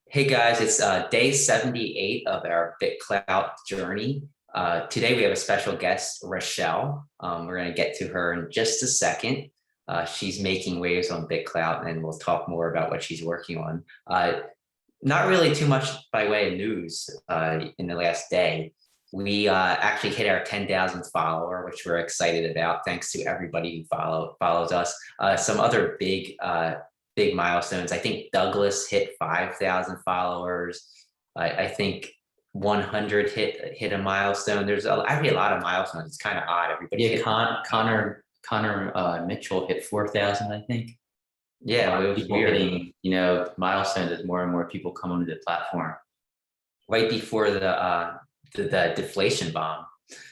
Hey guys, it's day 78 of our BitClout journey. Today we have a special guest, Rochelle. We're going to get to her in just a second. She's making waves on BitClout, and we'll talk more about what she's working on. Not really too much by way of news in the last day. We actually hit our 10,000th follower, which we're excited about. Thanks to everybody who follows us. Some other big milestones. I think Douglas hit 5,000 followers. I think 100 hit a milestone. There's actually a lot of milestones. It's kind of odd. Everybody Yeah, hit. Connor Mitchell hit 4,000, I think. A Yeah, lot it of was people weird. hitting, milestones as more and more people come onto the platform. Right before the deflation bomb.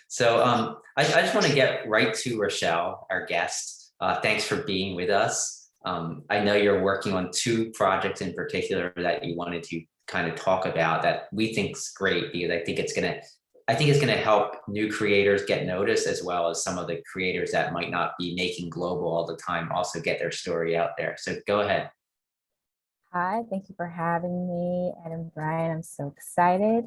So I just want to get right to Rochelle, our guest. Thanks for being with us. I know you're working on two projects in particular that you wanted to kind of talk about that we think is great because I think it's gonna help new creators get noticed as well as some of the creators that might not be making global all the time also get their story out there. So go ahead. Hi, thank you for having me, Ed and Brian. I'm so excited.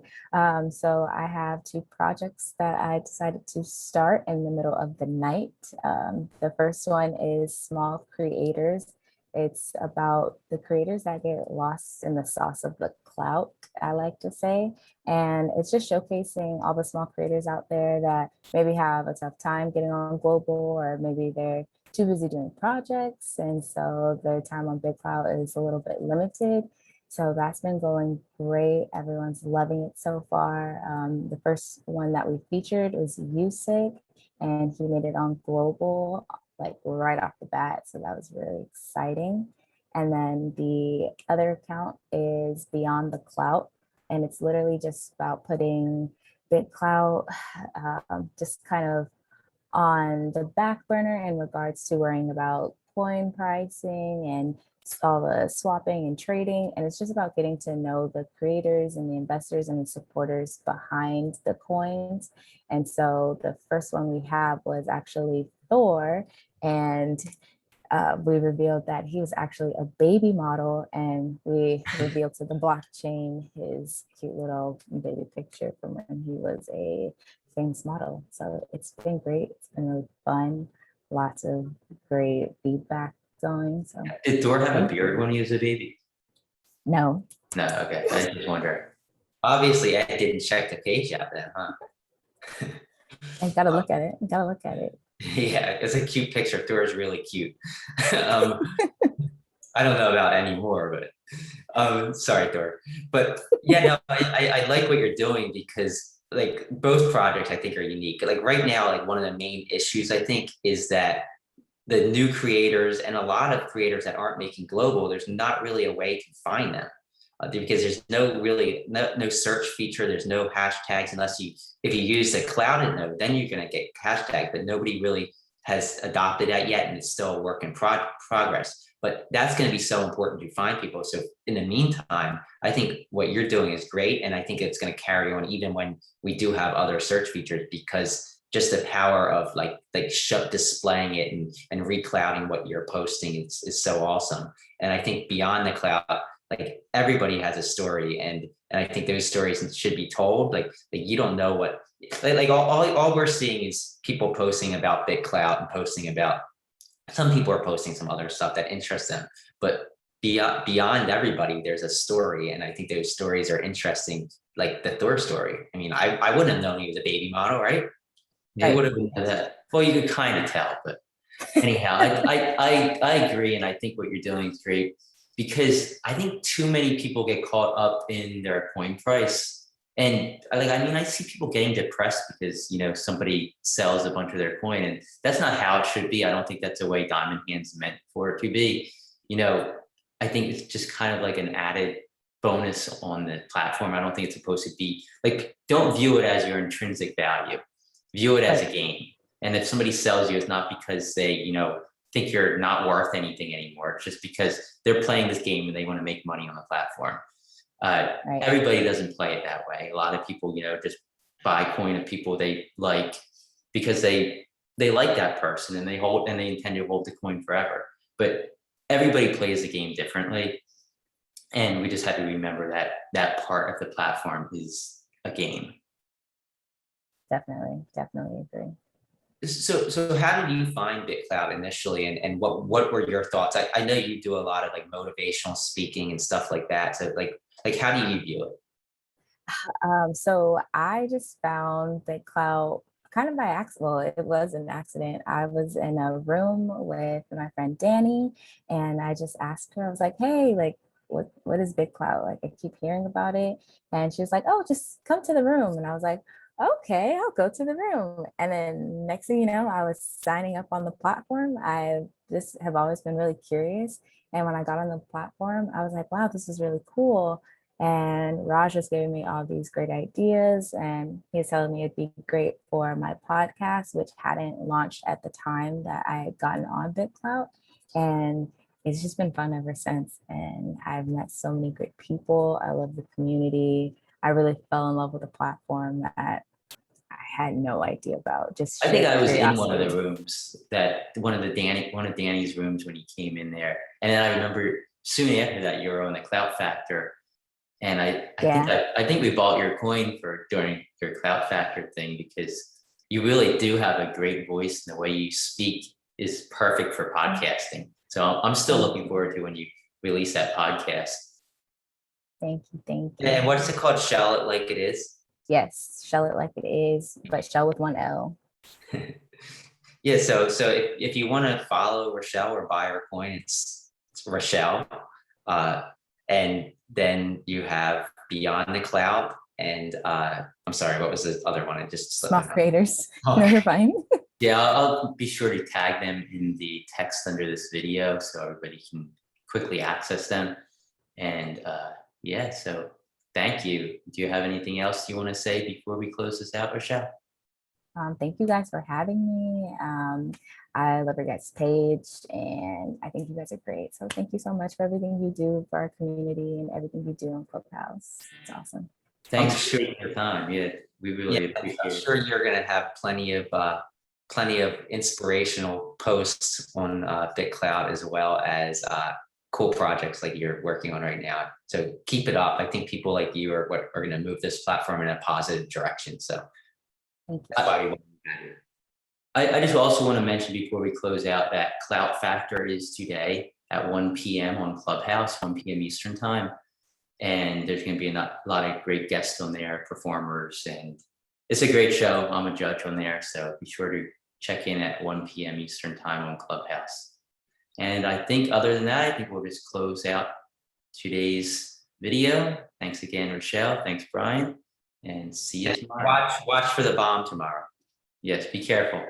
So I have two projects that I decided to start in the middle of the night. The first one is Small Creators. It's about the creators that get lost in the sauce of the clout, I like to say. And it's just showcasing all the small creators out there that maybe have a tough time getting on global, or maybe they're too busy doing projects. And so their time on BitClout is a little bit limited. So that's been going great. Everyone's loving it so far. The first one that we featured was Usick, and he made it on global like right off the bat. So that was really exciting. And then the other account is Beyond the Clout, and it's literally just about putting BitClout just kind of on the back burner in regards to worrying about coin pricing and all the swapping and trading. And it's just about getting to know the creators and the investors and the supporters behind the coins. And so the first one we have was actually Thor. And we revealed that he was actually a baby model, and we revealed to the blockchain his cute little baby picture from when he was a famous model. So it's been great. It's been really fun. Lots of great feedback going. So Did Thor have a thank beard you. when he was a baby? No, No, okay. I just wonder. Obviously, I didn't check the page out then, huh? I gotta look at it. I gotta look at it. Yeah, it's a cute picture. Thor is really cute. um, I don't know about anymore, but sorry, Thor. But yeah, no, I like what you're doing because like both projects I think are unique. Like right now, like one of the main issues I think is that the new creators and a lot of creators that aren't making global, there's not really a way to find them because there's no search feature. There's no hashtags unless if you use the clouded node, then you're going to get hashtag, but nobody really has adopted that yet, and it's still a work in progress. But that's going to be so important to find people. So in the meantime, I think what you're doing is great, and I think it's going to carry on even when we do have other search features because just the power of displaying it and reclouding what you're posting is so awesome. And I think beyond the cloud, like everybody has a story, and I think those stories should be told. Like you don't know what all we're seeing is people posting about BitClout and posting about some people are posting some other stuff that interests them, but beyond everybody, there's a story, and I think those stories are interesting. Like the Thor story. I mean, I wouldn't have known he was a baby model, right? Yeah, It Right. would have. that. Well, you could kind of tell, but anyhow, I agree, and I think what you're doing is great because I think too many people get caught up in their coin price, and I see people getting depressed because somebody sells a bunch of their coin, and that's not how it should be. I don't think that's the way Diamond Hands meant for it to be. You know, I think it's just kind of like an added bonus on the platform. I don't think it's supposed to be like, don't view it as your intrinsic value. View it as Right. a game. And if somebody sells you, it's not because they, think you're not worth anything anymore. It's just because they're playing this game and they want to make money on the platform. Right. Everybody doesn't play it that way. A lot of people, just buy coin of people they like because they like that person and they intend to hold the coin forever. But everybody plays the game differently. And we just have to remember that that part of the platform is a game. Definitely, definitely agree. So how did you find BitClout initially, and what were your thoughts? I know you do a lot of like motivational speaking and stuff like that. So like how do you view it? So I just found BitClout kind of by accident. Well, it was an accident. I was in a room with my friend Danny, and I just asked her, I was like, hey, like, what is BitClout? Like, I keep hearing about it. And she was like, oh, just come to the room. And I was like, okay, I'll go to the room. And then next thing you know, I was signing up on the platform. I just have always been really curious. And when I got on the platform, I was like, wow, this is really cool. And Raj was giving me all these great ideas, and he was telling me it'd be great for my podcast, which hadn't launched at the time that I had gotten on BitClout. And it's just been fun ever since. And I've met so many great people. I love the community. I really fell in love with the platform that I had no idea about. Just I think sheer I was in one of curiosity. the rooms that one of Danny's rooms when he came in there. And then I remember soon after that you were on the Clout Factor. And Yeah. I think we bought your coin for during your Clout Factor thing because you really do have a great voice and the way you speak is perfect for podcasting. So I'm still looking forward to when you release that podcast. Thank you. Thank And you. what's it called? Shell It Like It Is? Yes, shell it like it is, but shell with one L. Yeah, so if you want to follow Rochelle or buy her coin, it's Rochelle. And then you have Beyond the Cloud, and I'm sorry, what was the other one? It just slipped Small my mind. creators. Oh, No, you're fine. Yeah, I'll be sure to tag them in the text under this video so everybody can quickly access them. And yeah, so thank you. Do you have anything else you want to say before we close this out, Rochelle? Thank you guys for having me. I love your guys' page, and I think you guys are great. So thank you so much for everything you do for our community and everything you do on Clubhouse. It's awesome. I'm Thanks for sure, taking your time. Yeah, we yeah, really I'm appreciate sure it. you're gonna have plenty of inspirational posts on BitCloud as well as cool projects like you're working on right now. So keep it up. I think people like you are what are gonna move this platform in a positive direction. So Thank you. that's why we want you here. I just also want to mention before we close out that Clout Factor is today at 1 p.m. on Clubhouse, 1 p.m. Eastern time. And there's going to be a lot of great guests on there, performers, and it's a great show. I'm a judge on there, so be sure to check in at 1 p.m. Eastern time on Clubhouse. And I think other than that, I think we'll just close out today's video. Thanks again, Rochelle. Thanks, Brian. And see you tomorrow. Watch for the bomb tomorrow. Yes, be careful.